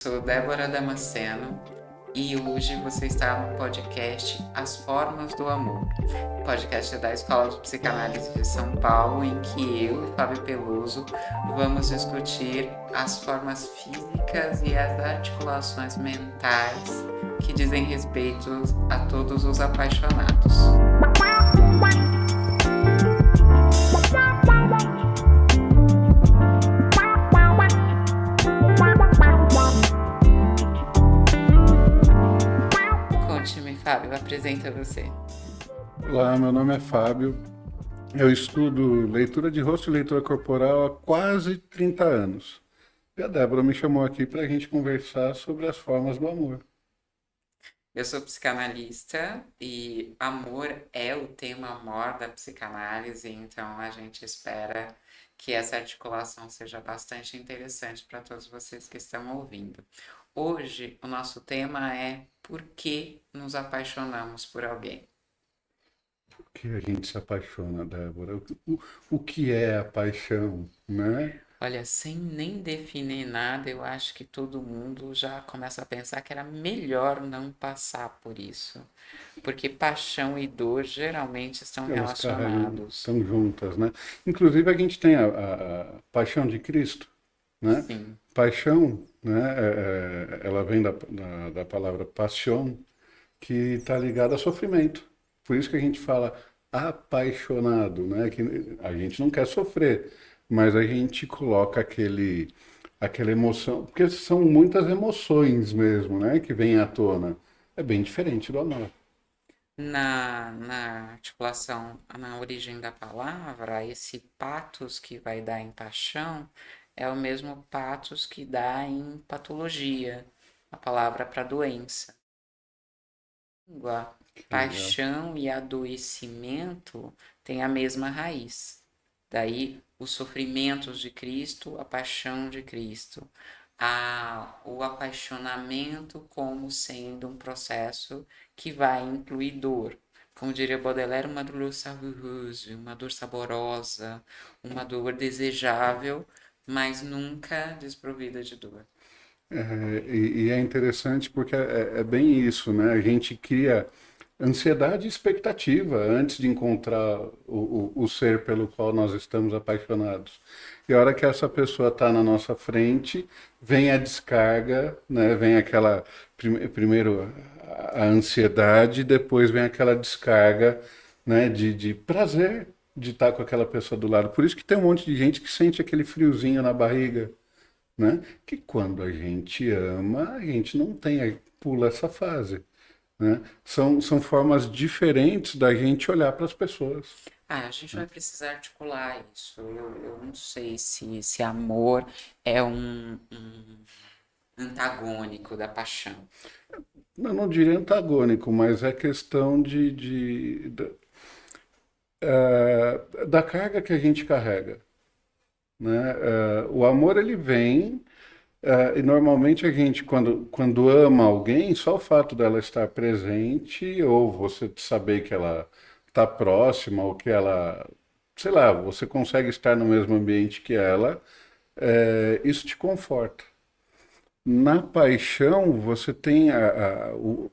Sou Débora Damasceno e hoje você está no podcast As Formas do Amor, podcast da Escola de Psicanálise de São Paulo, em que eu e Fábio Peluso vamos discutir as formas físicas e as articulações mentais que dizem respeito a todos os apaixonados. Conte-me, Fábio, apresenta você. Olá, meu nome é Fábio. Eu estudo leitura de rosto e leitura corporal há quase 30 anos. E a Débora me chamou aqui para a gente conversar sobre as formas do amor. Eu sou psicanalista e amor é o tema maior da psicanálise, então a gente espera que essa articulação seja bastante interessante para todos vocês que estão ouvindo. Hoje o nosso tema é por que nos apaixonamos por alguém. Por que a gente se apaixona, Débora? O que é a paixão, né? Olha, sem nem definir nada, eu acho que todo mundo já começa a pensar que era melhor não passar por isso, porque paixão e dor geralmente estão Elas carregam, relacionados. estão juntas, né? Inclusive a gente tem a paixão de Cristo, né? Sim. Paixão, né? Ela vem da palavra passion, que está ligado a sofrimento. Por isso que a gente fala apaixonado, né? Que a gente não quer sofrer, mas a gente coloca aquela emoção, porque são muitas emoções mesmo, né? Que vêm à tona. É bem diferente do amor. Na articulação, na origem da palavra, esse patos que vai dar em paixão é o mesmo patos que dá em patologia, a palavra para doença. Língua, Que legal. paixão e adoecimento têm a mesma raiz. Daí os sofrimentos de Cristo, a paixão de Cristo, o apaixonamento como sendo um processo que vai incluir dor. Como diria Baudelaire, uma dor savoureuse, uma dor saborosa, uma dor desejável, mas nunca desprovida de dor. E é interessante porque é bem isso, né? A gente cria ansiedade e expectativa antes de encontrar o ser pelo qual nós estamos apaixonados. E a hora que essa pessoa está na nossa frente, vem a descarga, né? Vem aquela primeiro a ansiedade, depois vem aquela descarga, né? De prazer de estar com aquela pessoa do lado. Por isso que tem um monte de gente que sente aquele friozinho na barriga, né? Que quando a gente ama, a gente não tem, pula essa fase, né? São formas diferentes da gente olhar para as pessoas. A gente vai precisar articular isso. Eu não sei se amor é um antagônico da paixão. Eu não diria antagônico, mas é questão da carga que a gente carrega, né? O amor ele vem e normalmente a gente quando ama alguém, só o fato dela estar presente ou você saber que ela está próxima ou que ela, sei lá, você consegue estar no mesmo ambiente que ela, isso te conforta. Na paixão, você tem,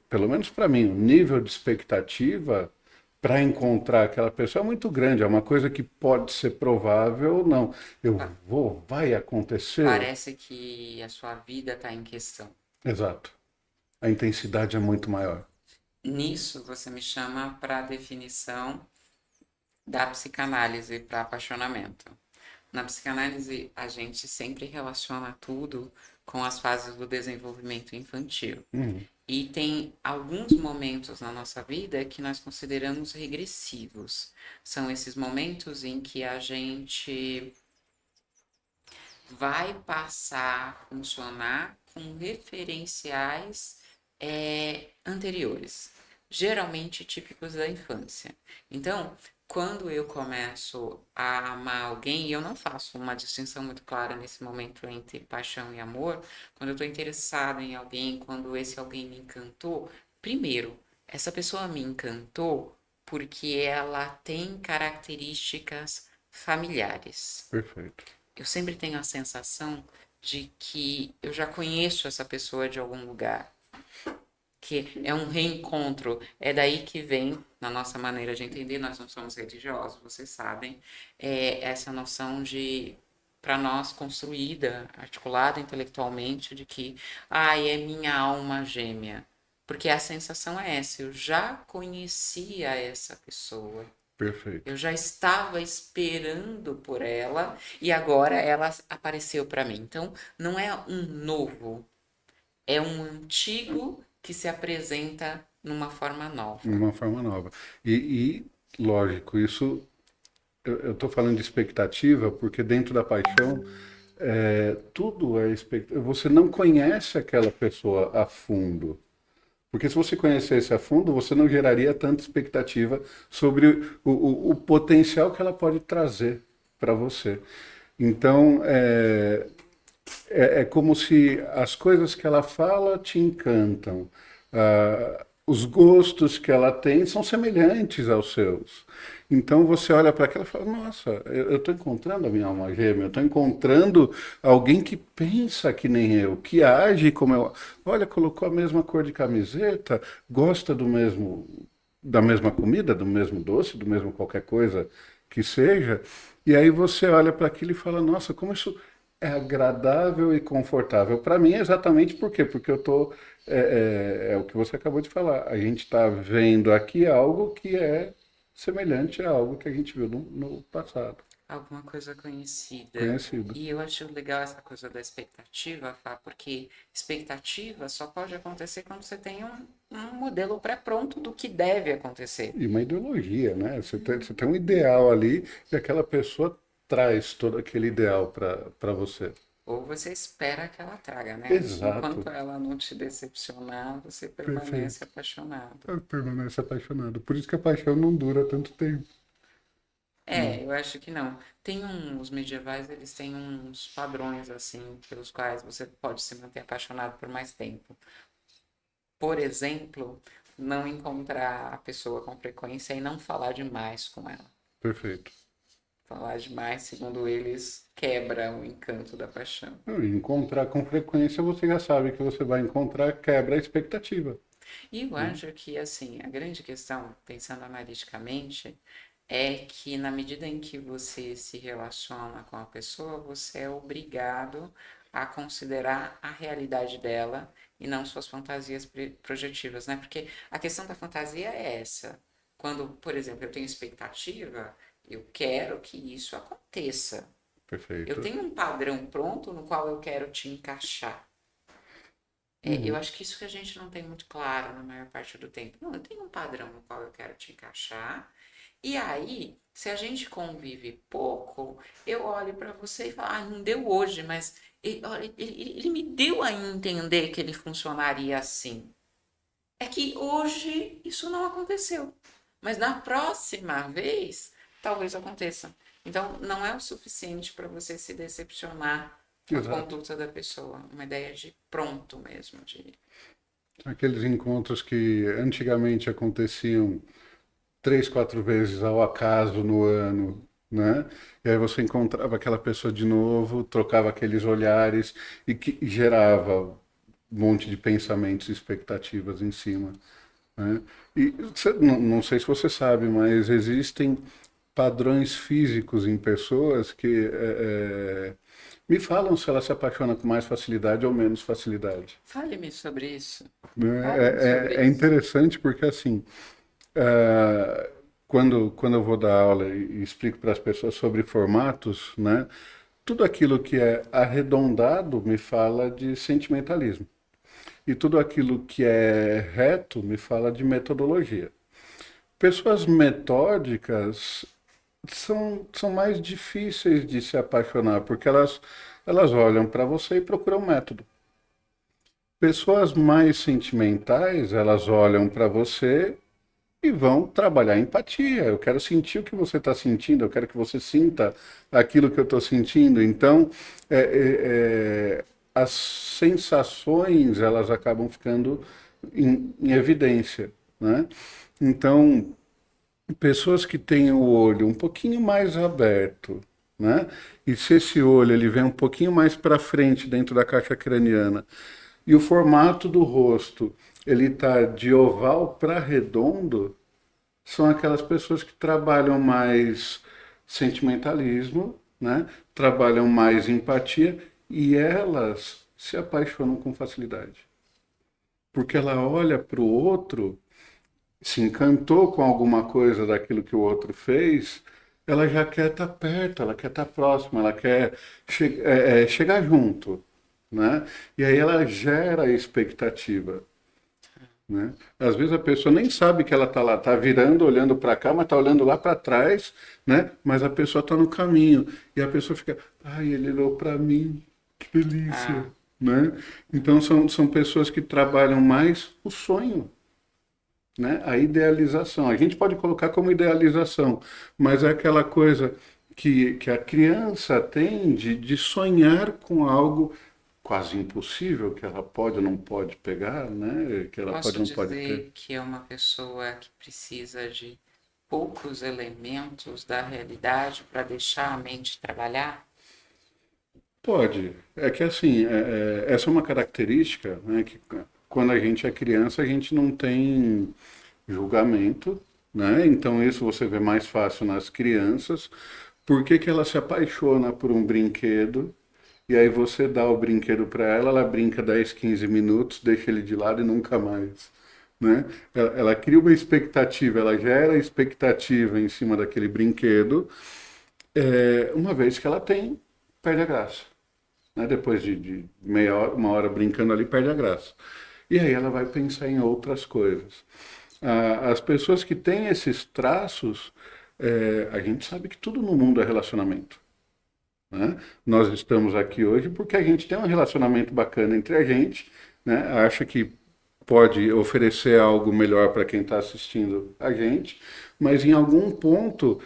pelo menos para mim, o nível de expectativa para encontrar aquela pessoa é muito grande. É uma coisa que pode ser provável ou não. Eu Pa- vou, vai acontecer? Parece que a sua vida está em questão. Exato. A intensidade é muito maior. Nisso você me chama para a definição da psicanálise para apaixonamento. Na psicanálise, a gente sempre relaciona tudo com as fases do desenvolvimento infantil. Uhum. E tem alguns momentos na nossa vida que nós consideramos regressivos. São esses momentos em que a gente vai passar a funcionar com referenciais anteriores, geralmente típicos da infância. Então, quando eu começo a amar alguém, e eu não faço uma distinção muito clara nesse momento entre paixão e amor, quando eu estou interessado em alguém, quando esse alguém me encantou, primeiro, essa pessoa me encantou porque ela tem características familiares. Perfeito. Eu sempre tenho a sensação de que eu já conheço essa pessoa de algum lugar, que é um reencontro. É daí que vem, na nossa maneira de entender, nós não somos religiosos, vocês sabem, essa noção de, para nós, construída, articulada intelectualmente, de que, ai, é minha alma gêmea. Porque a sensação é essa, eu já conhecia essa pessoa. Perfeito. Eu já estava esperando por ela e agora ela apareceu para mim. Então, não é um novo, é um antigo que se apresenta numa forma De nova. uma forma nova. Lógico, isso eu estou falando de expectativa porque dentro da paixão tudo é expectativa. Você não conhece aquela pessoa a fundo. Porque se você conhecesse a fundo, você não geraria tanta expectativa sobre o potencial que ela pode trazer para você. Então, é como se as coisas que ela fala te encantam. Os gostos que ela tem são semelhantes aos seus. Então você olha para aquela e fala: Nossa, eu estou encontrando a minha alma gêmea, eu estou encontrando alguém que pensa que nem eu, que age como eu. Olha, colocou a mesma cor de camiseta, gosta do mesmo, da mesma comida, do mesmo doce, do mesmo qualquer coisa que seja. E aí você olha para aquilo e fala: Nossa, como isso é agradável e confortável. Para mim, é exatamente por quê? Porque eu estou. É o que você acabou de falar. A gente está vendo aqui algo que é semelhante a algo que a gente viu no passado. Alguma coisa conhecida. Conhecido. E eu acho legal essa coisa da expectativa, Fá, porque expectativa só pode acontecer quando você tem um modelo pré-pronto do que deve acontecer. E uma ideologia, né? Você tem um ideal ali e aquela pessoa traz todo aquele ideal para você. Ou você espera que ela traga, né? Enquanto Exato. ela não te decepcionar, você permanece Perfeito. apaixonado. Permanece apaixonado. Por isso que a paixão não dura tanto tempo. Né? Eu acho que não. Os medievais, eles têm uns padrões, assim, pelos quais você pode se manter apaixonado por mais tempo. Por exemplo, não encontrar a pessoa com frequência e não falar demais com ela. Perfeito. Falar demais, segundo eles, quebra o encanto da paixão. Não, e encontrar com frequência, você já sabe que você vai encontrar, quebra a expectativa. E eu Né? acho que, assim, a grande questão, pensando analiticamente, é que na medida em que você se relaciona com a pessoa, você é obrigado a considerar a realidade dela e não suas fantasias projetivas, né? Porque a questão da fantasia é essa. Quando, por exemplo, eu tenho expectativa, eu quero que isso aconteça. Eu Perfeito. tenho um padrão pronto no qual eu quero te encaixar. Eu Uhum. acho que isso que a gente não tem muito claro na maior parte do tempo. Não, eu tenho um padrão no qual eu quero te encaixar. E aí, se a gente convive pouco, eu olho para você e falo, ah, não deu hoje, mas olha, ele me deu a entender que ele funcionaria assim. É que hoje isso não aconteceu. Mas na próxima vez, talvez aconteça. Então, não é o suficiente para você se decepcionar com a Exato. conduta da pessoa. Uma ideia de pronto mesmo, de Aqueles encontros que antigamente aconteciam 3, 4 vezes ao acaso no ano, né? E aí você encontrava aquela pessoa de novo, trocava aqueles olhares e que gerava um monte de pensamentos e expectativas em cima, né? E não sei se você sabe, mas existem padrões físicos em pessoas que me falam se ela se apaixona com mais facilidade ou menos facilidade. Fale-me sobre isso. Né? Fale-me sobre É isso. interessante porque assim, ah, quando eu vou dar aula e explico para as pessoas sobre formatos, né, tudo aquilo que é arredondado me fala de sentimentalismo. E tudo aquilo que é reto me fala de metodologia. Pessoas metódicas são mais difíceis de se apaixonar, porque elas olham para você e procuram método. Pessoas mais sentimentais, elas olham para você e vão trabalhar a empatia. Eu quero sentir o que você está sentindo, eu quero que você sinta aquilo que eu estou sentindo. Então, as sensações elas acabam ficando em evidência, né? Então, pessoas que têm o olho um pouquinho mais aberto, né? E se esse olho ele vem um pouquinho mais para frente dentro da caixa craniana e o formato do rosto ele tá de oval para redondo, são aquelas pessoas que trabalham mais sentimentalismo, né? Trabalham mais empatia e elas se apaixonam com facilidade. Porque ela olha para o outro, se encantou com alguma coisa daquilo que o outro fez, ela já quer estar perto, ela quer estar próxima, ela quer chegar junto, né? E aí ela gera expectativa. Né? Às vezes a pessoa nem sabe que ela está lá, está virando, olhando para cá, mas está olhando lá para trás, né? Mas a pessoa está no caminho e a pessoa fica, ai, ele olhou para mim, que delícia, Ah, né? Então são pessoas que trabalham mais o sonho, né? A idealização. A gente pode colocar como idealização, mas é aquela coisa que a criança tem de sonhar com algo quase impossível que ela pode ou não pode pegar, né? Que ela pode posso ou não pode ter. dizer que é uma pessoa que precisa de poucos elementos da realidade para deixar a mente trabalhar? Pode. É que assim, essa é uma característica, né, que quando a gente é criança, a gente não tem julgamento, né? Então isso você vê mais fácil nas crianças. Por que que ela se apaixona por um brinquedo? E aí você dá o brinquedo para ela, ela brinca 10, 15 minutos, deixa ele de lado e nunca mais, né? Ela cria uma expectativa, ela gera expectativa em cima daquele brinquedo, uma vez que ela tem, perde a graça, né? Depois de meia hora, uma hora brincando ali, perde a graça. E aí ela vai pensar em outras coisas. As pessoas que têm esses traços, a gente sabe que tudo no mundo é relacionamento. Né? Nós estamos aqui hoje porque a gente tem um relacionamento bacana entre a gente, né? Acha que pode oferecer algo melhor para quem está assistindo a gente, mas em algum ponto,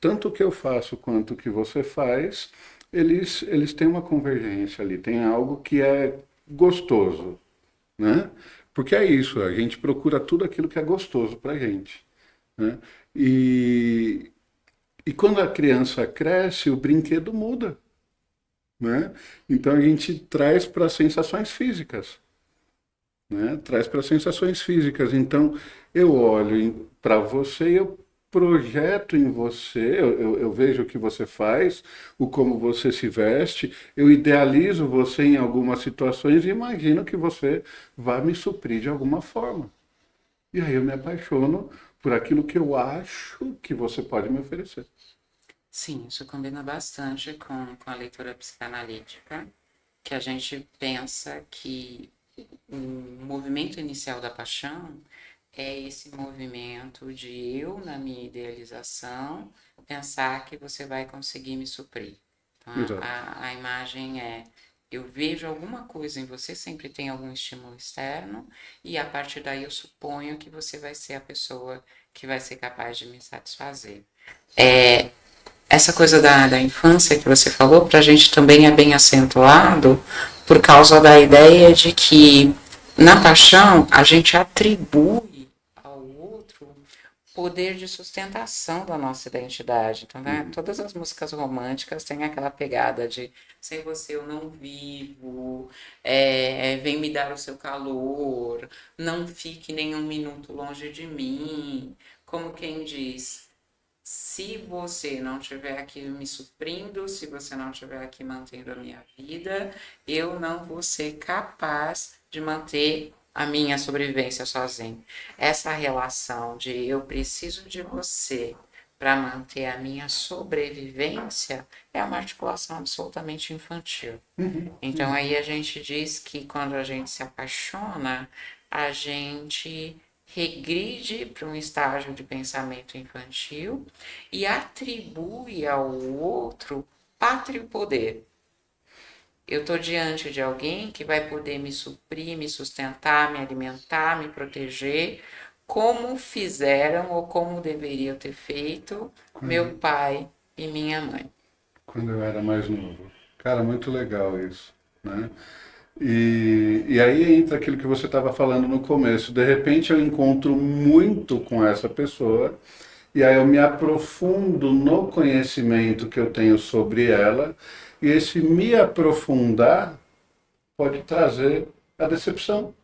tanto o que eu faço quanto o que você faz, eles têm uma convergência ali, tem algo que é gostoso, né? Porque é isso, a gente procura tudo aquilo que é gostoso para a gente, né? E, e quando a criança cresce, o brinquedo muda, né? Então a gente traz para sensações físicas, né? Traz para sensações físicas. Então eu olho para você e eu projeto em você, eu vejo o que você faz, o como você se veste, eu idealizo você em algumas situações e imagino que você vai me suprir de alguma forma. E aí eu me apaixono por aquilo que eu acho que você pode me oferecer. Sim, isso combina bastante com a leitura psicanalítica, que a gente pensa que o movimento inicial da paixão é esse movimento de eu, na minha idealização, pensar que você vai conseguir me suprir. Então, Exato. a imagem é: eu vejo alguma coisa em você, sempre tem algum estímulo externo, e a partir daí eu suponho que você vai ser a pessoa que vai ser capaz de me satisfazer. Essa coisa da infância que você falou, para a gente também é bem acentuado por causa da ideia de que na paixão a gente atribui ao outro poder de sustentação da nossa identidade. Então, né, Uhum. todas as músicas românticas têm aquela pegada de sem você eu não vivo, vem me dar o seu calor, não fique nem um minuto longe de mim. Como quem diz, se você não estiver aqui me suprindo, se você não estiver aqui mantendo a minha vida, eu não vou ser capaz de manter a minha sobrevivência sozinho. Essa relação de eu preciso de você para manter a minha sobrevivência é uma articulação absolutamente infantil. Uhum. Então Uhum. aí a gente diz que quando a gente se apaixona, a gente regride para um estágio de pensamento infantil e atribui ao outro pátrio poder. Eu estou diante de alguém que vai poder me suprir, me sustentar, me alimentar, me proteger, como fizeram ou como deveriam ter feito meu Quando, pai e minha mãe. quando eu era mais novo. Cara, muito legal isso, né? E aí entra aquilo que você estava falando no começo. De repente eu encontro muito com essa pessoa e aí eu me aprofundo no conhecimento que eu tenho sobre ela, e esse me aprofundar pode trazer a decepção,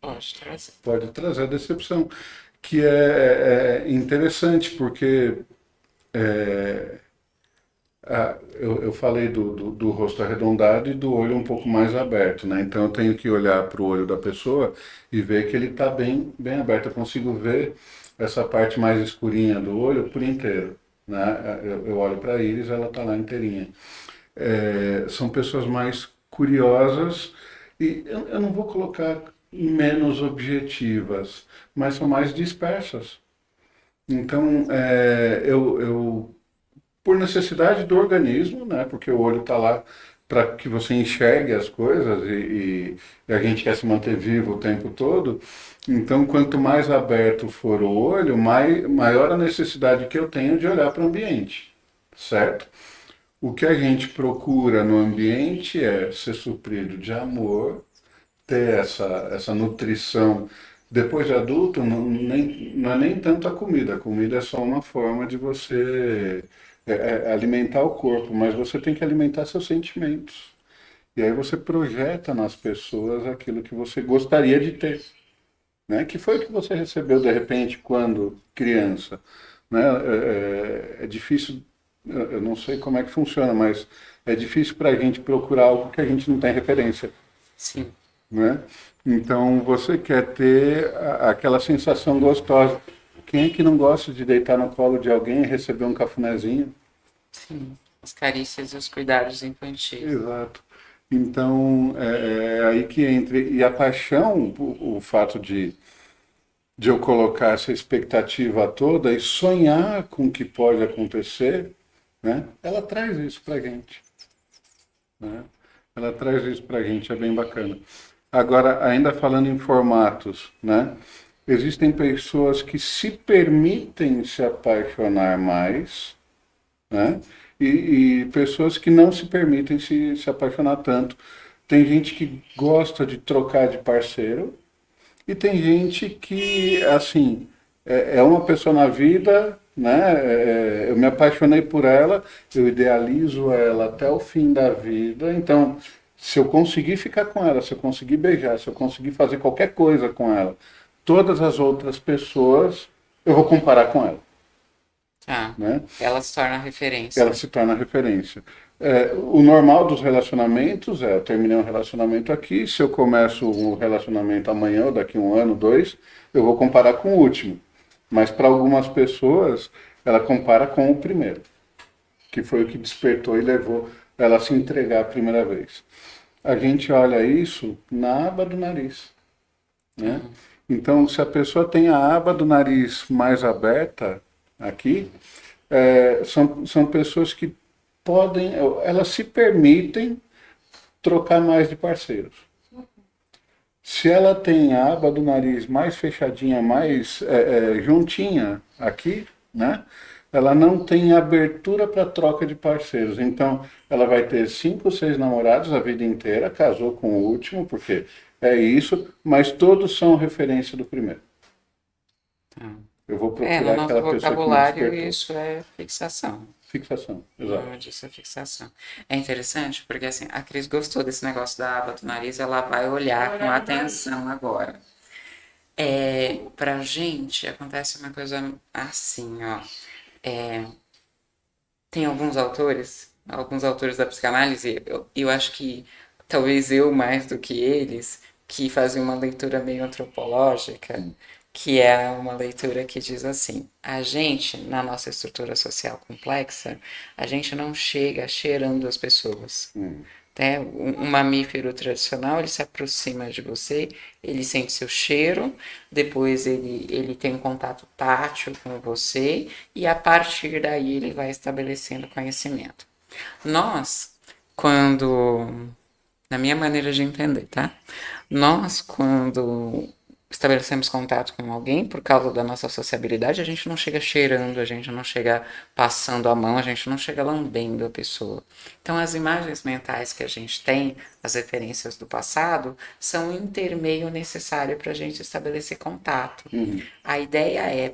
Pode trazer. pode trazer a decepção, que é interessante, porque eu falei do rosto arredondado e do olho um pouco mais aberto, né? Então eu tenho que olhar para o olho da pessoa e ver que ele está bem aberto. Eu consigo ver essa parte mais escurinha do olho por inteiro, né? Eu olho para a íris, ela está lá inteirinha. São pessoas mais curiosas e eu não vou colocar menos objetivas, mas são mais dispersas. Então, eu por necessidade do organismo, né? Porque o olho está lá para que você enxergue as coisas e a gente quer se manter vivo o tempo todo. Então, quanto mais aberto for o olho, maior a necessidade que eu tenho de olhar para o ambiente, certo? O que a gente procura no ambiente é ser suprido de amor, ter essa nutrição. Depois de adulto, não é nem tanto a comida é só uma forma de você alimentar o corpo, mas você tem que alimentar seus sentimentos. E aí você projeta nas pessoas aquilo que você gostaria de ter, né? Que foi o que você recebeu de repente quando criança, né? É difícil, eu não sei como é que funciona, mas é difícil para a gente procurar algo que a gente não tem referência, Sim, né? Então você quer ter aquela sensação gostosa. Quem é que não gosta de deitar no colo de alguém e receber um cafunézinho? sim. As carícias e os cuidados infantis. Exato. Então é aí que entra. E a paixão, o fato de eu colocar essa expectativa toda e sonhar com o que pode acontecer, né? Ela traz isso pra gente, né? Ela traz isso pra gente, é bem bacana. Agora, ainda falando em formatos, né? Existem pessoas que se permitem se apaixonar mais, né? E pessoas que não se permitem se apaixonar tanto. Tem gente que gosta de trocar de parceiro e tem gente que, assim, é uma pessoa na vida, né? Eu me apaixonei por ela, eu idealizo ela até o fim da vida. Então, se eu conseguir ficar com ela, se eu conseguir beijar, se eu conseguir fazer qualquer coisa com ela, todas as outras pessoas eu vou comparar com ela, Tá. né? Ela se torna Ela referência. se torna referência. O normal dos relacionamentos eu terminei um relacionamento aqui, se eu começo um relacionamento amanhã ou daqui um ano, dois, eu vou comparar com o último. Mas para algumas pessoas, ela compara com o primeiro, que foi o que despertou e levou ela a se entregar a primeira vez. A gente olha isso na aba do nariz, né? Então, se a pessoa tem a aba do nariz mais aberta aqui, são pessoas que podem, elas se permitem trocar mais de parceiros. Se ela tem a aba do nariz mais fechadinha, mais juntinha aqui, né? Ela não tem abertura para troca de parceiros. Então, ela vai ter 5 ou 6 namorados a vida inteira, casou com o último, porque é isso, mas todos são referência do primeiro. Tá. Eu vou No procurar nosso aquela pessoa que me vocabulário, despertou. isso é fixação. Fixação, O exato. nome disso é fixação. É interessante porque assim, a Cris gostou desse negócio da aba do nariz, ela vai olhar com atenção agora. Pra gente acontece uma coisa assim, ó. É, tem alguns autores da psicanálise, eu acho que talvez eu mais do que eles, que fazem uma leitura meio antropológica, que é uma leitura que diz assim: a gente, na nossa estrutura social complexa, a gente não chega cheirando as pessoas. Hum. Né? Um mamífero tradicional, ele se aproxima de você, ele sente seu cheiro, depois ele tem um contato tátil com você e a partir daí ele vai estabelecendo conhecimento. Nós, quando, na minha maneira de entender, tá? Nós, quando estabelecemos contato com alguém, por causa da nossa sociabilidade, a gente não chega cheirando, a gente não chega passando a mão, a gente não chega lambendo a pessoa. Então, as imagens mentais que a gente tem, as referências do passado, são um intermeio necessário para a gente estabelecer contato. Uhum. A ideia é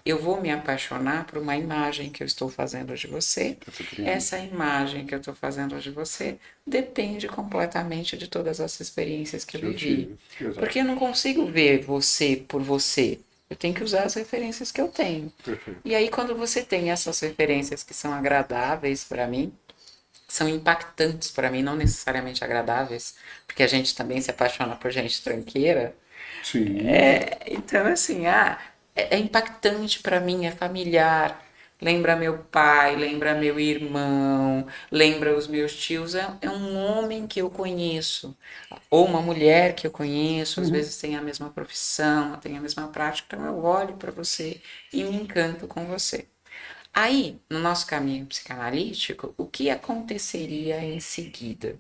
eu vou me apaixonar por uma imagem que eu estou fazendo de você. Essa imagem que eu estou fazendo de você depende completamente de todas as experiências que eu Que eu vivi. tive. Exato. Porque eu não consigo ver você por você. Eu tenho que usar as referências que eu tenho. Perfeito. E aí, quando você tem essas referências que são agradáveis para mim, são impactantes para mim, não necessariamente agradáveis, porque a gente também se apaixona por gente tranqueira. Sim, Então, assim, é impactante para mim, é familiar. Lembra meu pai, lembra meu irmão, lembra os meus tios. É um homem que eu conheço, ou uma mulher que eu conheço, às vezes tem a mesma profissão, tem a mesma prática, então eu olho para você e me encanto com você. Aí, no nosso caminho psicanalítico, o que aconteceria em seguida?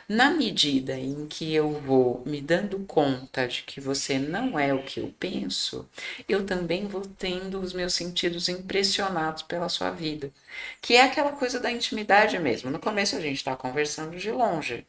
Na medida em que eu vou me dando conta de que você não é o que eu penso, eu também vou tendo os meus sentidos impressionados pela sua vida. Que é aquela coisa da intimidade mesmo. No começo a gente está conversando de longe.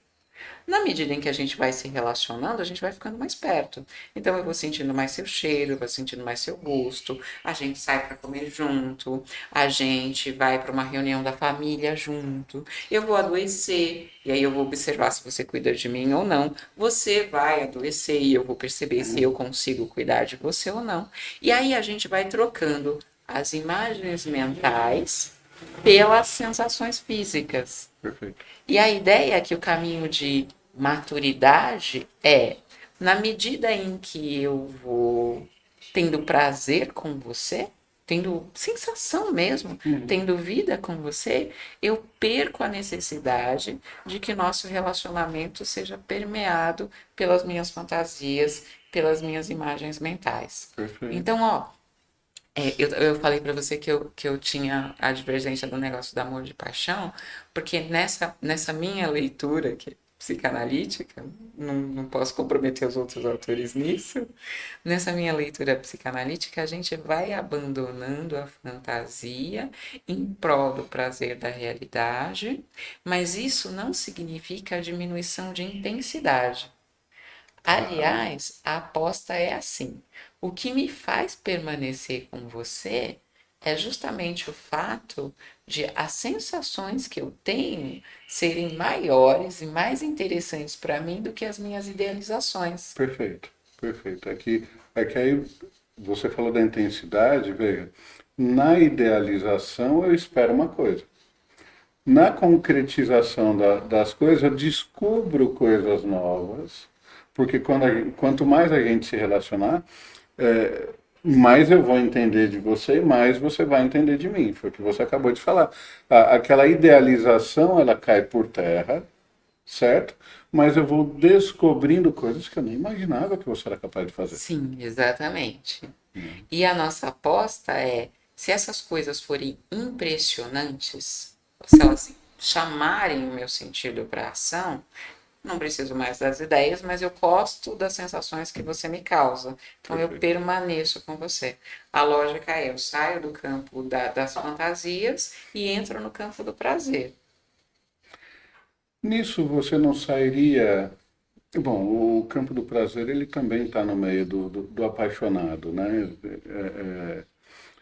Na medida em que a gente vai se relacionando, a gente vai ficando mais perto. Então eu vou sentindo mais seu cheiro, eu vou sentindo mais seu gosto. A gente sai para comer junto, a gente vai para uma reunião da família junto. Eu vou adoecer e aí eu vou observar se você cuida de mim ou não. Você vai adoecer e eu vou perceber se eu consigo cuidar de você ou não. E aí a gente vai trocando as imagens mentais pelas sensações físicas. perfeito. E a ideia é que o caminho de maturidade é, na medida em que eu vou tendo prazer com você, tendo sensação mesmo, tendo vida com você, eu perco a necessidade de que nosso relacionamento seja permeado pelas minhas fantasias, pelas minhas imagens mentais. Perfeito. Então, ó, eu falei para você que eu tinha a divergência do negócio do amor de paixão, porque nessa minha leitura que é psicanalítica, não posso comprometer os outros autores nisso, nessa minha leitura psicanalítica, a gente vai abandonando a fantasia em prol do prazer da realidade, mas isso não significa a diminuição de intensidade. Claro. Aliás, a aposta é assim: o que me faz permanecer com você é justamente o fato de as sensações que eu tenho serem maiores e mais interessantes para mim do que as minhas idealizações. Perfeito. Perfeito. É que aí você falou da intensidade, veja, na idealização eu espero uma coisa. Na concretização das coisas, eu descubro coisas novas, porque quanto mais a gente se relacionar, é, mais eu vou entender de você e mais você vai entender de mim. Foi o que você acabou de falar. Aquela idealização, ela cai por terra, certo? Mas eu vou descobrindo coisas que eu nem imaginava que você era capaz de fazer. Sim, exatamente. E a nossa aposta é, se essas coisas forem impressionantes, se elas chamarem o meu sentido para ação, não preciso mais das ideias, mas eu gosto das sensações que você me causa. Então eu Perfeito. permaneço com você. A lógica é, eu saio do campo das fantasias e entro no campo do prazer. Nisso você não sairia. Bom, o campo do prazer ele também está no meio do apaixonado, né?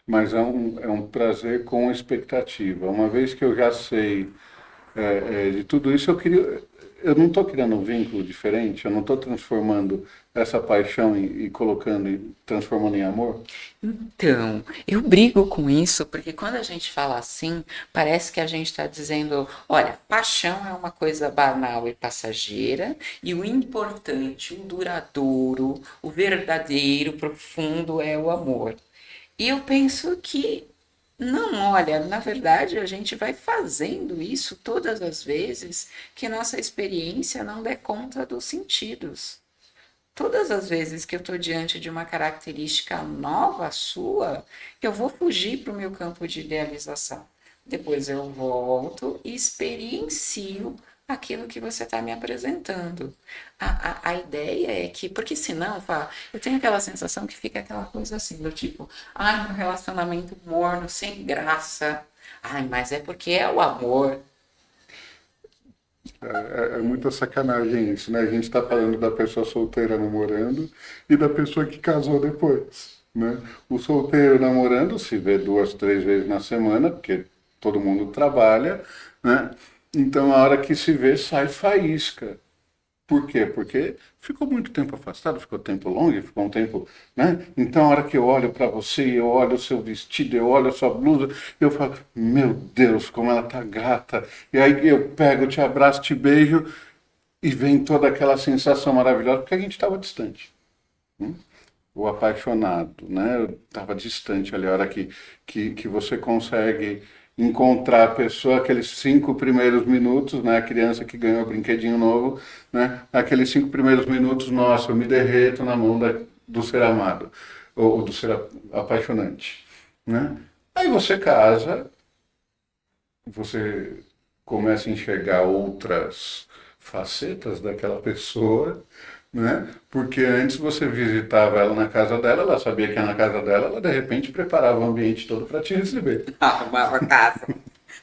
Mas é um prazer com expectativa. Uma vez que eu já sei de tudo isso, eu não estou criando um vínculo diferente, eu não estou transformando essa paixão e colocando, transformando em amor. Então, eu brigo com isso porque quando a gente fala assim, parece que a gente está dizendo: olha, paixão é uma coisa banal e passageira, e o importante, o duradouro, o verdadeiro, profundo é o amor. E eu penso que não, olha, na verdade a gente vai fazendo isso todas as vezes que nossa experiência não der conta dos sentidos. Todas as vezes que eu estou diante de uma característica nova sua, eu vou fugir para o meu campo de idealização. Depois eu volto e experiencio aquilo que você está me apresentando. A ideia é que, porque senão, fala, eu tenho aquela sensação que fica aquela coisa assim, do tipo, ai, um relacionamento morno, sem graça. Ai, mas é porque é o amor. É muita sacanagem isso, né? A gente está falando da pessoa solteira namorando e da pessoa que casou depois. né? O solteiro namorando se vê 2, 3 vezes na semana, porque todo mundo trabalha, né? Então, a hora que se vê, sai faísca. Por quê? Porque ficou muito tempo afastado, ficou tempo longe, ficou um tempo, né? Então, a hora que eu olho para você, eu olho o seu vestido, eu olho a sua blusa, eu falo, meu Deus, como ela tá gata. E aí eu pego, te abraço, te beijo e vem toda aquela sensação maravilhosa, porque a gente estava distante. O apaixonado, né? Estava distante ali, a hora que você consegue encontrar a pessoa, aqueles 5 primeiros minutos, né? A criança que ganhou o brinquedinho novo, né? Aqueles 5 primeiros minutos, nossa, eu me derreto na mão do ser amado, ou do ser apaixonante, né? Aí você casa, você começa a enxergar outras facetas daquela pessoa, né? Porque antes você visitava ela na casa dela, ela sabia que era na casa dela, ela de repente preparava o ambiente todo para te receber, Arrumava a casa,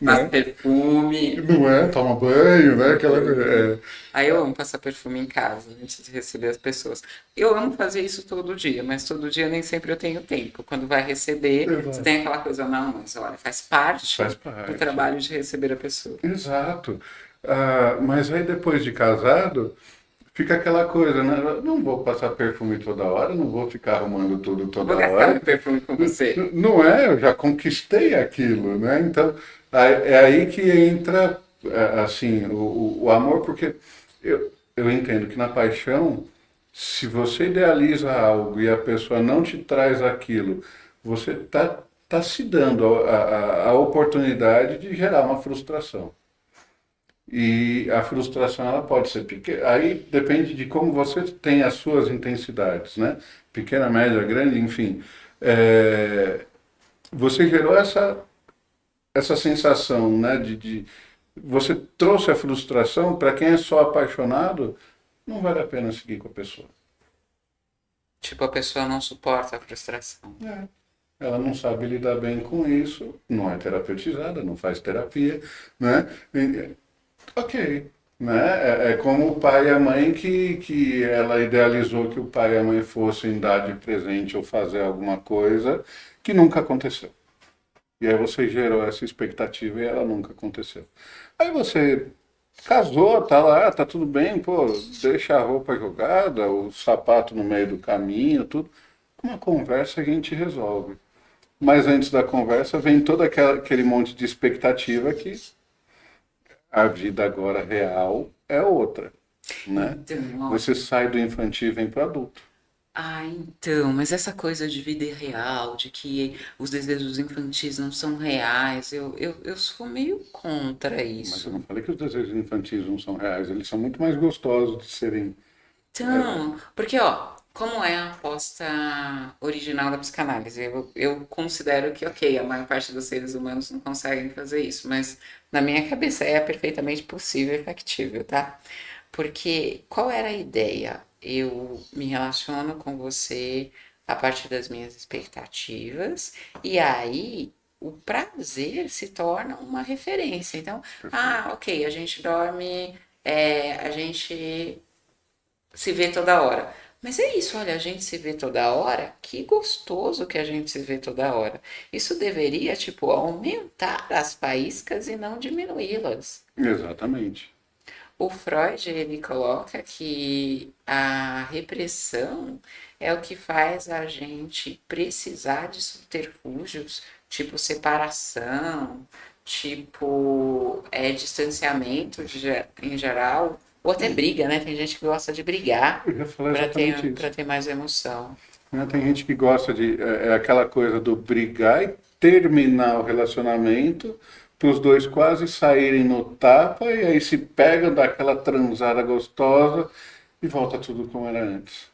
passa né? perfume. Não é? Toma banho, né? Aquela coisa. Aí eu amo passar perfume em casa antes de receber as pessoas. Eu amo fazer isso todo dia, mas todo dia nem sempre eu tenho tempo. Quando vai receber, você Exato. tem aquela coisa, não, mas olha, faz parte Faz do parte. trabalho de receber a pessoa. Exato. Ah, mas aí depois de casado, fica aquela coisa, né? Eu não vou passar perfume toda hora, não vou ficar arrumando tudo Não toda vou gastar hora. meu perfume com você. Não é, eu já conquistei aquilo, né? Então, é aí que entra, assim, o amor, porque eu entendo que na paixão, se você idealiza algo e a pessoa não te traz aquilo, você tá se dando a oportunidade de gerar uma frustração. E a frustração ela pode ser pequena, aí depende de como você tem as suas intensidades, né? Pequena, média, grande, enfim. É, você gerou essa sensação, né, você trouxe a frustração para quem é só apaixonado, não vale a pena seguir com a pessoa. Tipo, a pessoa não suporta a frustração. É. Ela não sabe lidar bem com isso, não é terapeutizada, não faz terapia, né? Ok, né? É como o pai e a mãe que ela idealizou que o pai e a mãe fossem dar de presente ou fazer alguma coisa que nunca aconteceu. E aí você gerou essa expectativa e ela nunca aconteceu. Aí você casou, tá lá, tá tudo bem, pô, deixa a roupa jogada, o sapato no meio do caminho, tudo. Com uma conversa a gente resolve. Mas antes da conversa vem todo aquele monte de expectativa que a vida agora real é outra, né? Então, ó. Você sai do infantil e vem para adulto. Ah, então, mas essa coisa de vida irreal, de que os desejos infantis não são reais, eu sou meio contra Mas eu não isso. falei que os desejos infantis não são reais, eles são muito mais gostosos de serem. Então, porque, ó, como é a aposta original da psicanálise? Eu considero que, ok, a maior parte dos seres humanos não conseguem fazer isso, mas na minha cabeça é perfeitamente possível e factível, tá? Porque qual era a ideia? Eu me relaciono com você a partir das minhas expectativas, e aí o prazer se torna uma referência. Então, Perfeito. ok, a gente dorme, a gente se vê toda hora. Mas é isso, olha, a gente se vê toda hora, que gostoso que a gente se vê toda hora. Isso deveria, tipo, aumentar as faíscas e não diminuí-las. Exatamente. O Freud, ele coloca que a repressão é o que faz a gente precisar de subterfúgios, tipo separação, tipo distanciamento em geral, ou até briga, né? Tem gente que gosta de brigar Eu ia falar para exatamente para isso. ter mais emoção. Né? Tem gente que gosta de. É aquela coisa do brigar e terminar o relacionamento, para os dois quase saírem no tapa, e aí se pegam, dá aquela transada gostosa e volta tudo como era antes.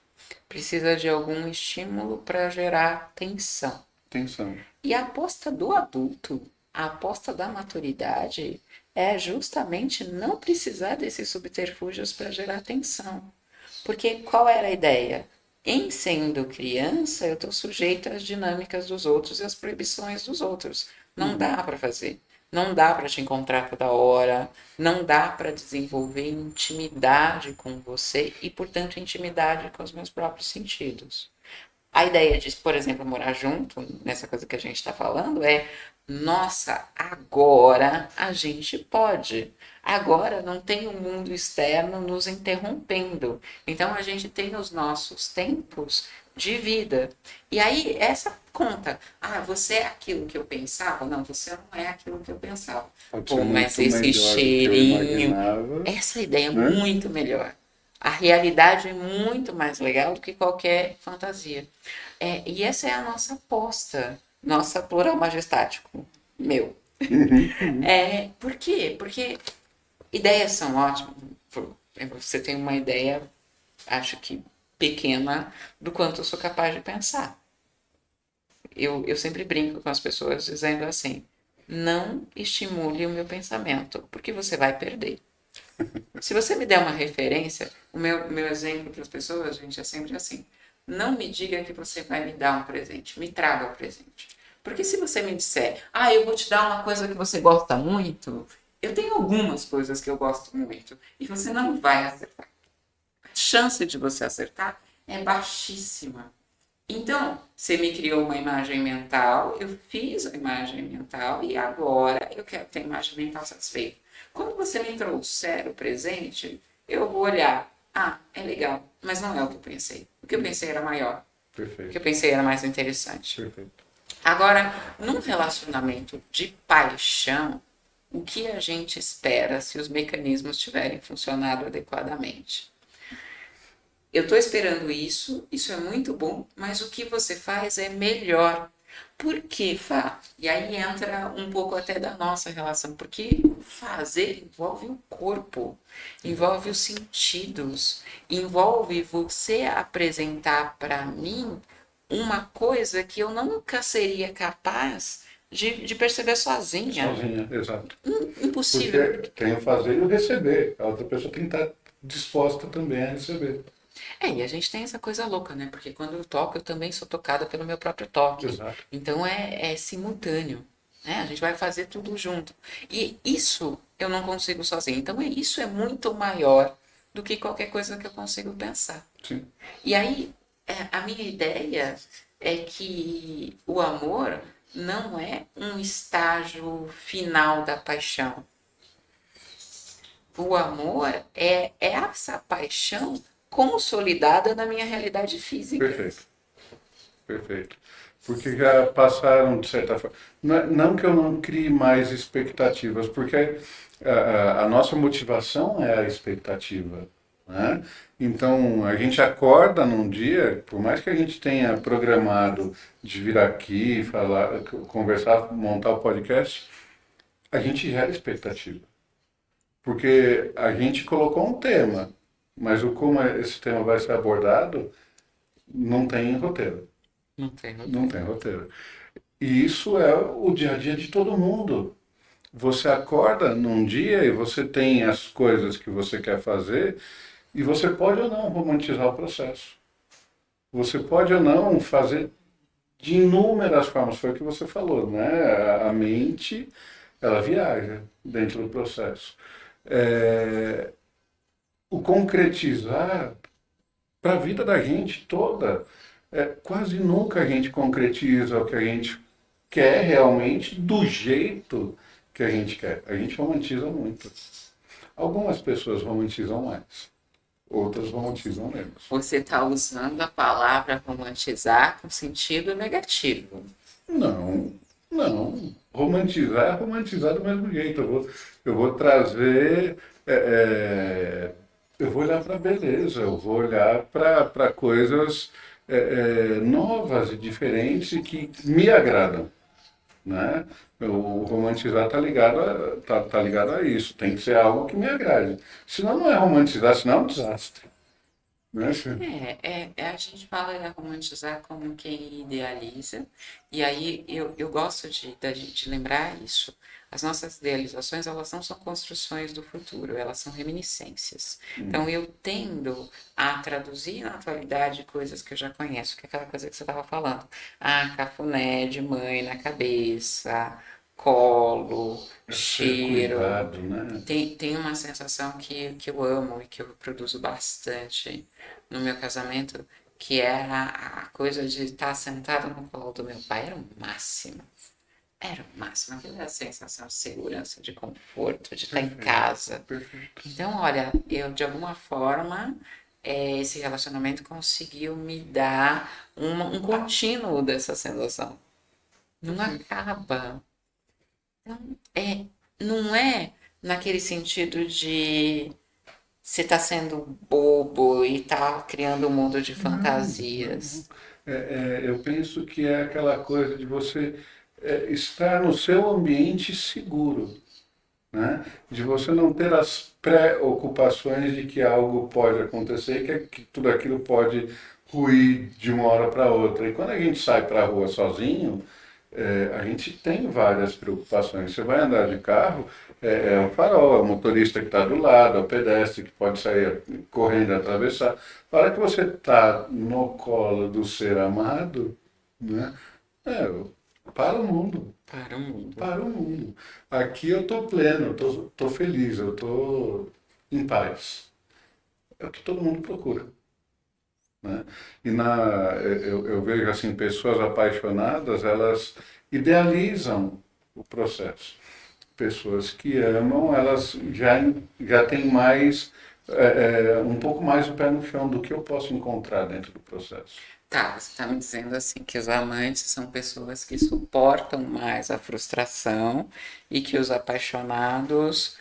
Precisa de algum estímulo para gerar tensão. Tensão. E a aposta do adulto, a aposta da maturidade, é justamente não precisar desses subterfúgios para gerar tensão. Porque qual era a ideia? Em sendo criança, eu estou sujeito às dinâmicas dos outros e às proibições dos outros. Não Uhum. dá para fazer. Não dá para te encontrar toda hora. Não dá para desenvolver intimidade com você e, portanto, intimidade com os meus próprios sentidos. A ideia de, por exemplo, morar junto, nessa coisa que a gente está falando, é: nossa, agora a gente pode. Agora não tem o mundo externo nos interrompendo. Então a gente tem os nossos tempos de vida. E aí, essa conta. Ah, você é aquilo que eu pensava? Não, você não é aquilo que eu pensava. Pode ser Pô, mas muito esse melhor do que eu cheirinho, imaginava, essa ideia é né? muito melhor. A realidade é muito mais legal do que qualquer fantasia. E essa é a nossa aposta, nossa plural majestático, meu. Uhum, uhum. Por quê? Porque ideias são ótimas. Você tem uma ideia, acho que pequena, do quanto eu sou capaz de pensar. Eu sempre brinco com as pessoas dizendo assim: não estimule o meu pensamento, porque você vai perder. Se você me der uma referência, o meu exemplo para as pessoas, gente, é sempre assim: não me diga que você vai me dar um presente, me traga o presente. Porque se você me disser, ah, eu vou te dar uma coisa que você gosta muito, eu tenho algumas coisas que eu gosto muito, e você não vai acertar. A chance de você acertar é baixíssima. Então, você me criou uma imagem mental, eu fiz a imagem mental e agora eu quero ter a imagem mental satisfeita. Quando você me trouxer o presente, eu vou olhar. Ah, é legal, mas não é o que eu pensei. O que eu pensei era maior. O que eu Perfeito, pensei era mais interessante. perfeito. Agora, num relacionamento de paixão, o que a gente espera se os mecanismos tiverem funcionado adequadamente? Eu estou esperando isso, isso é muito bom, mas o que você faz é melhor. Por quê, Fá? E aí entra um pouco até da nossa relação, porque fazer envolve o corpo, envolve os sentidos, envolve você apresentar para mim uma coisa que eu nunca seria capaz de perceber sozinha. Sozinha, exato. Porque Impossível. tem o fazer e o receber. A outra pessoa tem que estar disposta também a receber. E a gente tem essa coisa louca, né? Porque quando eu toco, eu também sou tocada pelo meu próprio toque. Exato. Então é simultâneo, né? A gente vai fazer tudo junto. E isso eu não consigo sozinho. Então isso é muito maior do que qualquer coisa que eu consigo pensar. Sim. E aí, a minha ideia é que o amor não é um estágio final da paixão. O amor é essa paixão consolidada na minha realidade física. Perfeito. Perfeito. Porque já passaram, de certa forma. Não que eu não crie mais expectativas, porque a nossa motivação é a expectativa. Né? Então, a gente acorda num dia, por mais que a gente tenha programado de vir aqui, falar, conversar, montar o podcast, a gente gera expectativa. Porque a gente colocou um tema, mas o como esse tema vai ser abordado não tem roteiro. Não tem Não roteiro. tem roteiro. E isso é o dia a dia de todo mundo. Você acorda num dia e você tem as coisas que você quer fazer e você pode ou não romantizar o processo. Você pode ou não fazer de inúmeras formas, foi o que você falou, né? A mente, ela viaja dentro do processo. É, o concretizar para a vida da gente toda, quase nunca a gente concretiza o que a gente quer realmente do jeito que a gente quer. A gente romantiza muito. Algumas pessoas romantizam mais, outras romantizam menos. Você está usando a palavra romantizar com sentido negativo. Não, não. Romantizar é romantizar do mesmo jeito. Eu vou trazer. Eu vou olhar para a beleza, eu vou olhar para coisas novas e diferentes e que me agradam. Né? O romantizar tá ligado a isso. Tem que ser algo que me agrade. Senão não é romantizar, senão é um desastre. Né? A gente fala de romantizar como quem idealiza, e aí eu gosto de lembrar isso. As nossas idealizações, elas não são construções do futuro, elas são reminiscências. Então eu tendo a traduzir na atualidade coisas que eu já conheço, que é aquela coisa que você estava falando. Ah, cafuné de mãe na cabeça, colo, Ser cheiro. cuidado, né? Tem uma sensação que eu amo e que eu produzo bastante no meu casamento, que era a coisa de estar sentado no colo do meu pai, era o máximo. Era o máximo, aquela era a sensação de segurança, de conforto, de estar em Perfeito, casa. perfeito. Então, olha, eu de alguma forma, esse relacionamento conseguiu me dar um contínuo dessa sensação. Não Perfeito. acaba. Então, não é naquele sentido de você tá sendo bobo e tá criando um mundo de Não, não. fantasias. Eu penso que é aquela coisa de você estar no seu ambiente seguro, né? De você não ter as preocupações de que algo pode acontecer, que tudo aquilo pode ruir de uma hora para outra. E quando a gente sai para a rua sozinho, a gente tem várias preocupações. Você vai andar de carro, é o farol, é o motorista que está do lado, é o pedestre que pode sair correndo, atravessar. Na hora que você está no colo do ser amado, né? É, para o mundo. Para o mundo. Para o mundo. Aqui eu estou pleno, tô feliz, eu estou em paz. É o que todo mundo procura, né? E eu vejo assim, pessoas apaixonadas, elas idealizam o processo. Pessoas que amam, elas já têm mais, um pouco mais o pé no chão do que eu posso encontrar dentro do processo. Tá, você tá me dizendo assim que os amantes são pessoas que suportam mais a frustração e que os apaixonados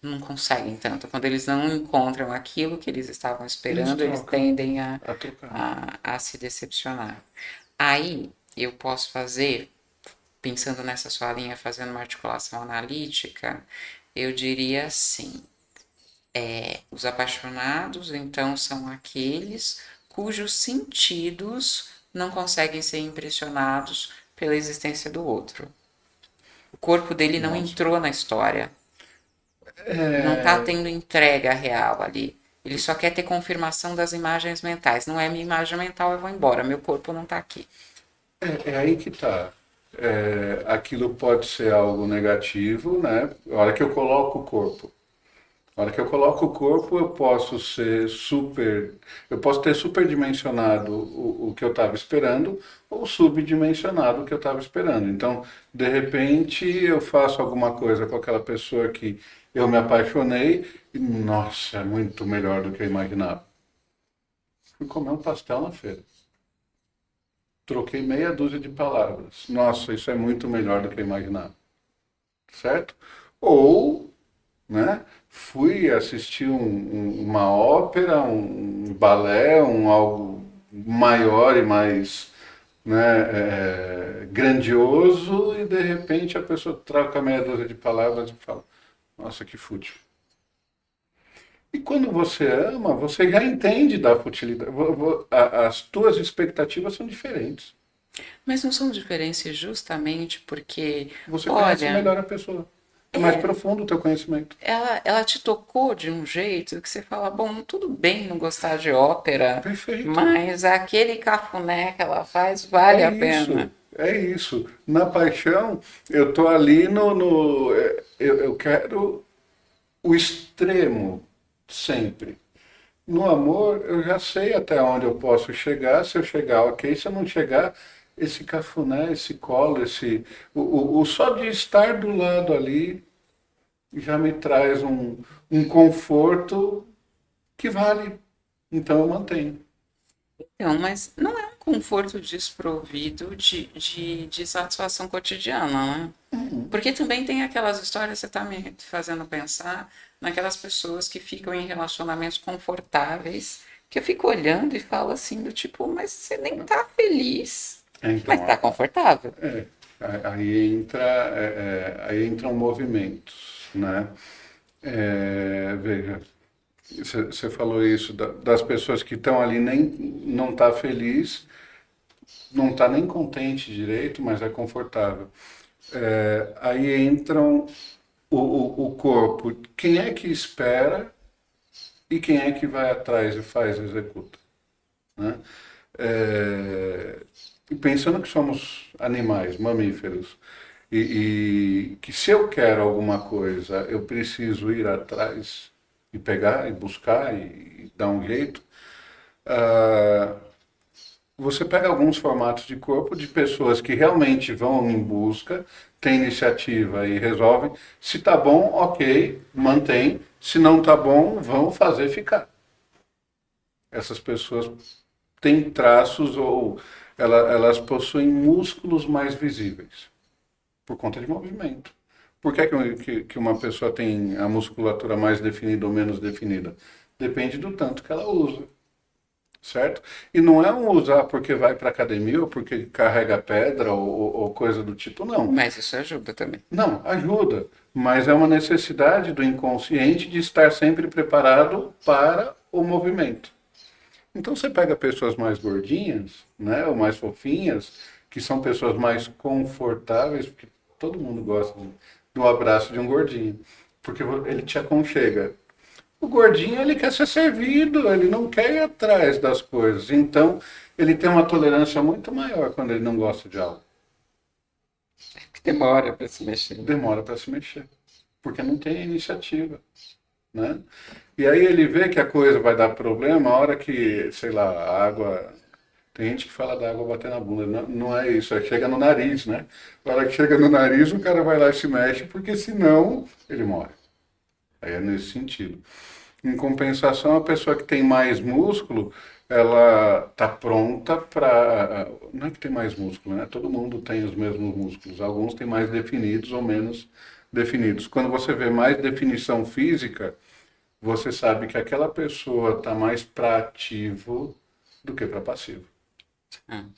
não conseguem tanto. Quando eles não encontram aquilo que eles estavam Eles esperando, eles trocam tendem a trocar. a se decepcionar. Aí eu posso fazer, pensando nessa sua linha, fazendo uma articulação analítica, eu diria assim. Os apaixonados, então, são aqueles cujos sentidos não conseguem ser impressionados pela existência do outro. O corpo dele não Nossa. entrou na história, não está É, tendo entrega real ali. Ele só quer ter confirmação das imagens mentais. Não é minha imagem mental, eu vou embora. Meu corpo não está aqui. é aí que tá. Aquilo pode ser algo negativo, né? A hora que eu coloco o corpo. Na hora que eu coloco o corpo, eu posso ter superdimensionado o que eu estava esperando ou subdimensionado o que eu estava esperando. Então, de repente, eu faço alguma coisa com aquela pessoa que eu me apaixonei e, nossa, é muito melhor do que eu imaginava. Fui comer um pastel na feira. Troquei meia dúzia de palavras. Nossa, isso é muito melhor do que eu imaginava. Certo? Ou, né? Fui assistir uma ópera, um balé, algo maior e mais, né, grandioso, e de repente a pessoa troca meia dúzia de palavras e fala: Nossa, que fútil. E quando você ama, você já entende da futilidade. As tuas expectativas são diferentes. Mas não são diferenças justamente porque, Você conhece olha, melhor a pessoa. É mais profundo o teu conhecimento. ela te tocou de um jeito que você fala, bom, tudo bem não gostar de ópera, Perfeito. mas aquele cafuné que ela faz É vale a isso, pena. é isso. Na paixão, eu tô ali eu quero o extremo, sempre. No amor, eu já sei até onde eu posso chegar. Se eu chegar, ok. Se eu não chegar, esse cafuné, esse colo, o só de estar do lado ali já me traz um conforto que vale. Então eu mantenho. Então, mas não é um conforto desprovido de satisfação cotidiana, né? Porque também tem aquelas histórias, você está me fazendo pensar naquelas pessoas que ficam em relacionamentos confortáveis, que eu fico olhando e falo assim, do tipo, mas você nem tá feliz, mas Então, tá confortável. É, aí entram movimentos, né? Veja, você falou isso das pessoas que estão ali nem não tá feliz, não tá nem contente direito, mas é confortável. Aí entram o corpo. Quem é que espera e quem é que vai atrás e faz, executa, né? E pensando que somos animais, mamíferos, e que se eu quero alguma coisa, eu preciso ir atrás e pegar e buscar e dar um jeito. ah, você pega alguns formatos de corpo de pessoas que realmente vão em busca, têm iniciativa e resolvem. Se tá bom, ok, mantém. Se não tá bom, vão fazer ficar. Essas pessoas têm traços ou elas possuem músculos mais visíveis por conta de movimento. Por que, que uma pessoa tem a musculatura mais definida ou menos definida? Depende do tanto que ela usa, certo? E não é um usar porque vai para academia ou porque carrega pedra ou coisa do tipo, não. Mas isso ajuda também. Não, ajuda, mas é uma necessidade do inconsciente de estar sempre preparado para o movimento. Então você pega pessoas mais gordinhas, né, ou mais fofinhas, que são pessoas mais confortáveis, porque todo mundo gosta do abraço de um gordinho, porque ele te aconchega. O gordinho, ele quer ser servido, ele não quer ir atrás das coisas. Então, ele tem uma tolerância muito maior quando ele não gosta de algo. Que demora para se mexer. Demora para se mexer, porque não tem iniciativa, né? E aí ele vê que a coisa vai dar problema a hora que, sei lá, a água. Tem gente que fala da água bater na bunda. Não, não é isso, é que chega no nariz, né? A hora que chega no nariz, o cara vai lá e se mexe, porque senão ele morre. Aí é nesse sentido. Em compensação, a pessoa que tem mais músculo, ela tá pronta para. Não é que tem mais músculo, né? Todo mundo tem os mesmos músculos. Alguns têm mais definidos ou menos definidos. Quando você vê mais definição física, você sabe que aquela pessoa está mais para ativo do que para passivo. Ah,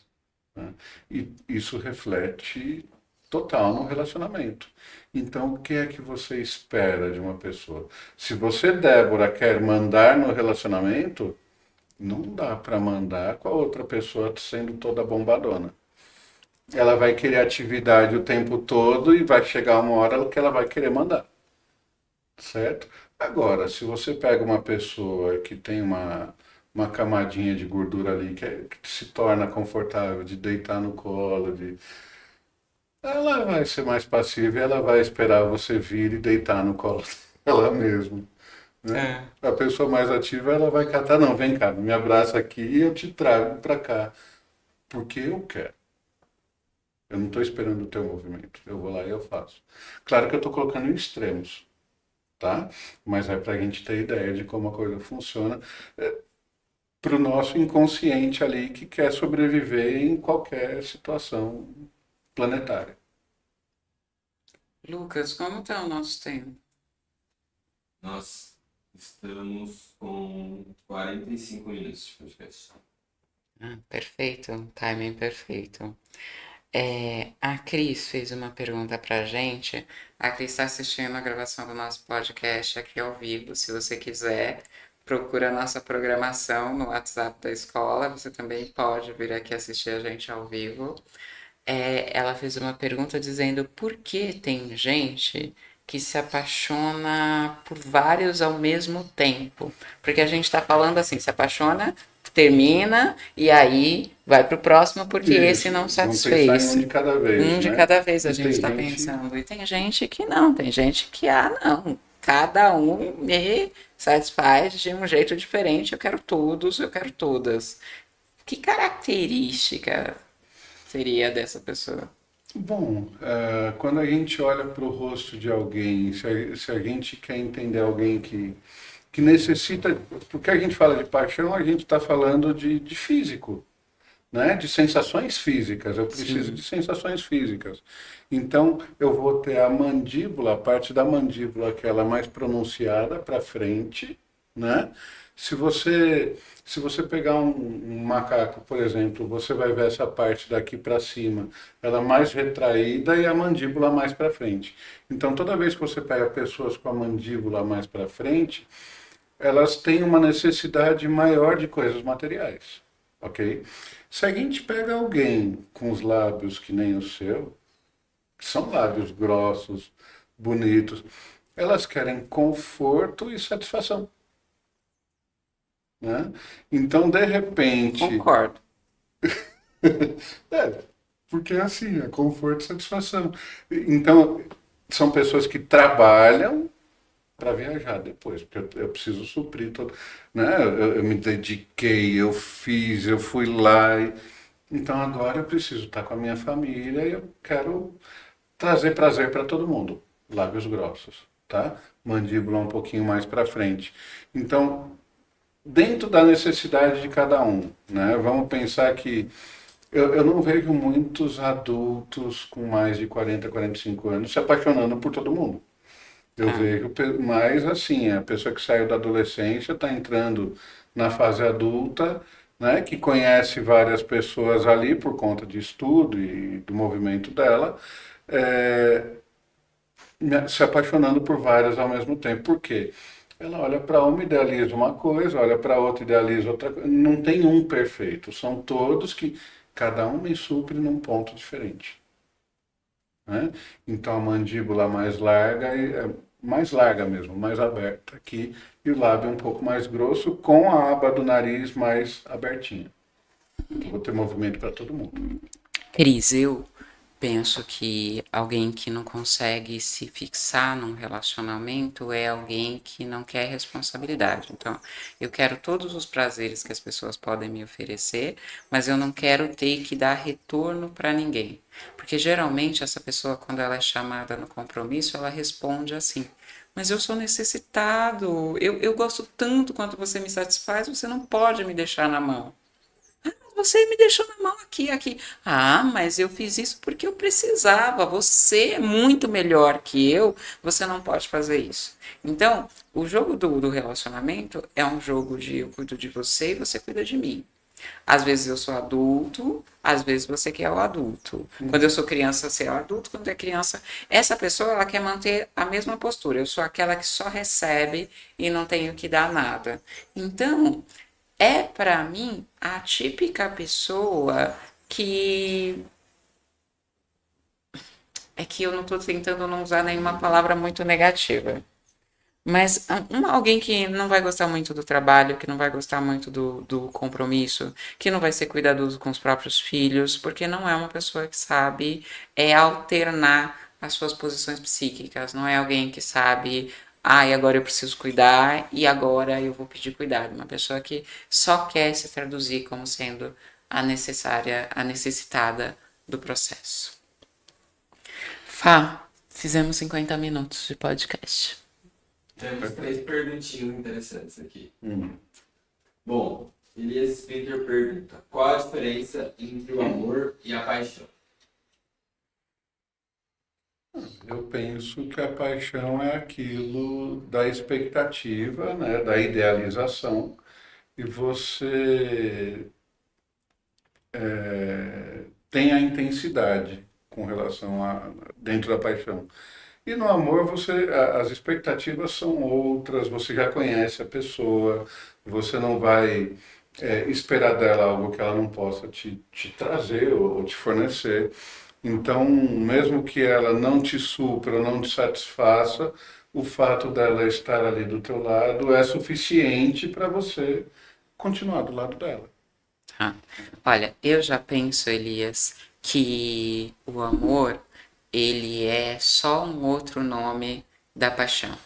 Né? E isso reflete total no relacionamento. Então, o que é que você espera de uma pessoa? Se você, Débora, quer mandar no relacionamento, não dá para mandar com a outra pessoa sendo toda bombadona. Ela vai querer atividade o tempo todo e vai chegar uma hora que ela vai querer mandar, certo? Agora, se você pega uma pessoa que tem uma camadinha de gordura ali que se torna confortável de deitar no colo, ela vai ser mais passiva e ela vai esperar você vir e deitar no colo dela mesma, né? é. A pessoa mais ativa, ela vai catar, não, vem cá, me abraça aqui e eu te trago para cá, porque eu quero. Eu não estou esperando o teu movimento, eu vou lá e eu faço. Claro que eu estou colocando em extremos, tá? Mas é para a gente ter ideia de como a coisa funciona, para o nosso inconsciente ali que quer sobreviver em qualquer situação planetária. Lucas, como está o nosso tempo? Nós estamos com 45 minutos de podcast. Ah, perfeito, timing perfeito. A Cris fez uma pergunta pra gente. A Cris está assistindo a gravação do nosso podcast aqui ao vivo. Se você quiser, procura a nossa programação no WhatsApp da escola. Você também pode vir aqui assistir a gente ao vivo. Ela fez uma pergunta dizendo por que tem gente que se apaixona por vários ao mesmo tempo. Porque a gente está falando assim, se apaixona, termina e aí vai pro próximo porque esse Isso, não vamos pensar em satisfez. um de cada vez, Um de né? cada vez a E gente tem está gente, pensando. E tem gente que não, tem gente que, não. Cada um me satisfaz de um jeito diferente. Eu quero todos, eu quero todas. Que característica seria dessa pessoa? bom, quando a gente olha para o rosto de alguém, se a gente quer entender alguém que necessita, porque a gente fala de paixão, a gente está falando de físico, né? De sensações físicas. Eu preciso Sim. de sensações físicas. Então, eu vou ter a mandíbula, a parte da mandíbula que ela é mais pronunciada para frente, né? Se você, se você pegar um macaco, por exemplo, você vai ver essa parte daqui para cima, ela mais retraída e a mandíbula mais para frente. Então, toda vez que você pega pessoas com a mandíbula mais para frente, elas têm uma necessidade maior de coisas materiais, ok? Se a gente pega alguém com os lábios que nem o seu, que são lábios grossos, bonitos, elas querem conforto e satisfação, né? Então, de repente, Concordo. é, porque é assim, é conforto e satisfação. Então, são pessoas que trabalham, para viajar depois, porque eu preciso suprir todo, né? Eu me dediquei, eu fiz, eu fui lá, então agora eu preciso estar com a minha família e eu quero trazer prazer para todo mundo. Lábios grossos, tá? Mandíbula um pouquinho mais para frente. Então, dentro da necessidade de cada um, né? Vamos pensar que eu não vejo muitos adultos com mais de 40, 45 anos se apaixonando por todo mundo. Eu Tá. vejo mais assim, a pessoa que saiu da adolescência está entrando na fase adulta, né, que conhece várias pessoas ali por conta de estudo e do movimento dela, é, se apaixonando por várias ao mesmo tempo. Por quê? Ela olha para uma, idealiza uma coisa, olha para outra, idealiza outra coisa. Não tem um perfeito, são todos que cada um me supre num ponto diferente. Né? Então a mandíbula mais larga, mais larga mesmo, mais aberta aqui, e o lábio um pouco mais grosso, com a aba do nariz mais abertinha. Eu vou ter movimento para todo mundo. Cris, eu penso que alguém que não consegue se fixar num relacionamento é alguém que não quer responsabilidade. Então, eu quero todos os prazeres que as pessoas podem me oferecer, mas eu não quero ter que dar retorno para ninguém. Porque geralmente essa pessoa, quando ela é chamada no compromisso, ela responde assim: mas eu sou necessitado, eu gosto tanto quanto você me satisfaz, você não pode me deixar na mão. Você me deixou na mão aqui, aqui. Ah, mas eu fiz isso porque eu precisava. Você é muito melhor que eu, você não pode fazer isso. Então, o jogo do relacionamento é um jogo de eu cuido de você e você cuida de mim. Às vezes eu sou adulto, às vezes você que é o adulto. Quando eu sou criança, você é o adulto. Quando é criança, essa pessoa ela quer manter a mesma postura. Eu sou aquela que só recebe e não tenho que dar nada. Então, é para mim a típica pessoa que é que eu não estou tentando não usar nenhuma palavra muito negativa. Mas alguém que não vai gostar muito do trabalho, que não vai gostar muito do compromisso, que não vai ser cuidadoso com os próprios filhos, porque não é uma pessoa que sabe alternar as suas posições psíquicas, não é alguém que sabe, e agora eu preciso cuidar e agora eu vou pedir cuidado. Uma pessoa que só quer se traduzir como sendo a necessária, a necessitada do processo. Fá, fizemos 50 minutos de podcast. Temos três perguntinhas interessantes aqui. Hum. Bom, Elias Speaker pergunta: qual a diferença entre o amor e a paixão? Eu penso que a paixão é aquilo da expectativa, né, da idealização, e você tem a intensidade com relação a dentro da paixão. E no amor as expectativas são outras, você já conhece a pessoa, você não vai esperar dela algo que ela não possa te trazer ou te fornecer. Então, mesmo que ela não te supra, não te satisfaça, o fato dela estar ali do teu lado é suficiente para você continuar do lado dela. Tá? Olha, eu já penso, Elias, que o amor, ele é só um outro nome da paixão.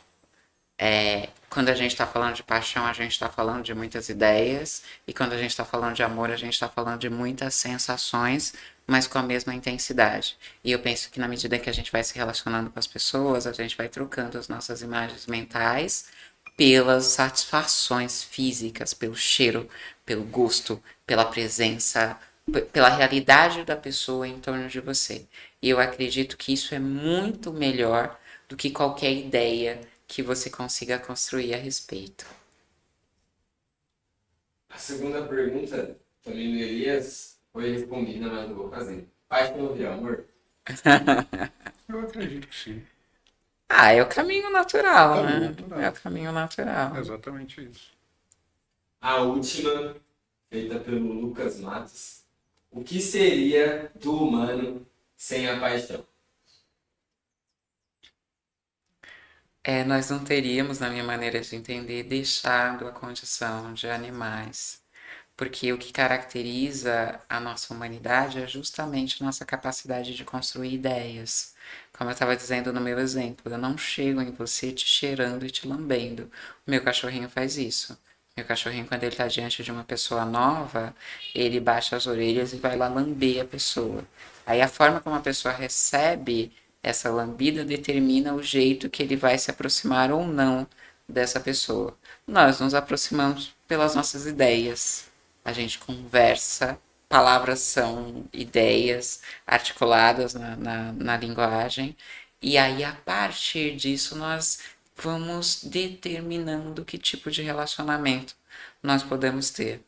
Quando a gente está falando de paixão, a gente está falando de muitas ideias, e quando a gente está falando de amor, a gente está falando de muitas sensações, mas com a mesma intensidade. E eu penso que na medida que a gente vai se relacionando com as pessoas, a gente vai trocando as nossas imagens mentais pelas satisfações físicas, pelo cheiro, pelo gosto, pela presença, pela realidade da pessoa em torno de você. E eu acredito que isso é muito melhor do que qualquer ideia que você consiga construir a respeito. A segunda pergunta, também do Elias, foi respondida, mas não vou fazer. Paixão vira amor? Eu acredito que sim. É o caminho É o natural, caminho né? É natural. o caminho É natural. exatamente isso. A última, feita pelo Lucas Matos. O que seria do humano sem a paixão? Nós não teríamos, na minha maneira de entender, deixado a condição de animais, Porque o que caracteriza a nossa humanidade é justamente nossa capacidade de construir ideias. Como eu estava dizendo no meu exemplo, eu não chego em você te cheirando e te lambendo. O meu cachorrinho faz isso. Meu cachorrinho, quando ele está diante de uma pessoa nova, ele baixa as orelhas e vai lá lamber a pessoa. Aí a forma como a pessoa recebe essa lambida determina o jeito que ele vai se aproximar ou não dessa pessoa. Nós nos aproximamos pelas nossas ideias. A gente conversa, palavras são ideias articuladas na linguagem, e aí a partir disso nós vamos determinando que tipo de relacionamento nós podemos ter.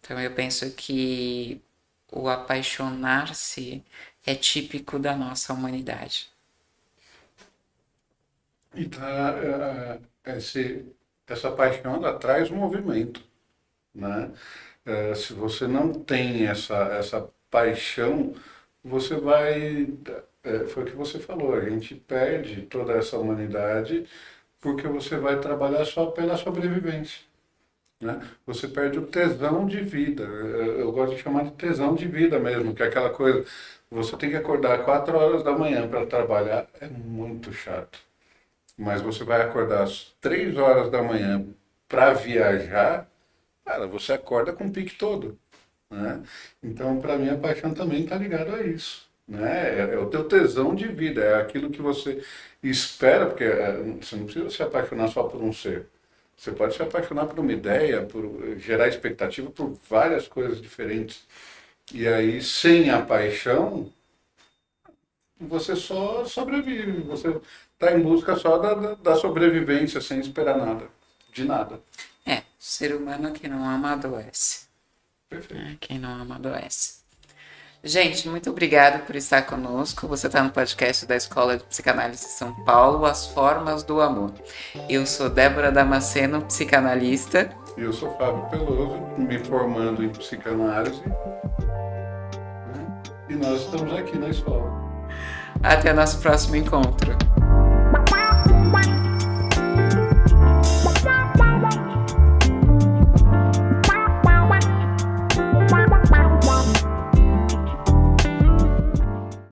Então eu penso que o apaixonar-se é típico da nossa humanidade. E essa paixão ela traz movimento, né? Se você não tem essa paixão, você vai. Foi o que você falou, a gente perde toda essa humanidade porque você vai trabalhar só pela sobrevivência, né? Você perde o tesão de vida. Eu gosto de chamar de tesão de vida mesmo, que é aquela coisa. Você tem que acordar 4 horas da manhã para trabalhar, é muito chato. Mas você vai acordar às 3 horas da manhã para viajar, cara, você acorda com o pique todo, né? Então, para mim, a paixão também está ligada a isso, né? É o teu tesão de vida, é aquilo que você espera, porque você não precisa se apaixonar só por um ser. Você pode se apaixonar por uma ideia, por gerar expectativa por várias coisas diferentes. E aí, sem a paixão, você só sobrevive, você está em busca só da sobrevivência, sem esperar nada, de nada. É, o ser humano que não ama adoece. Perfeito. Quem não ama adoece. Gente, muito obrigado por estar conosco. Você está no podcast da Escola de Psicanálise de São Paulo, As Formas do Amor. Eu sou Débora Damasceno, psicanalista. E eu sou Fábio Peloso, me formando em psicanálise, né? E nós estamos aqui na escola. Até nosso próximo encontro.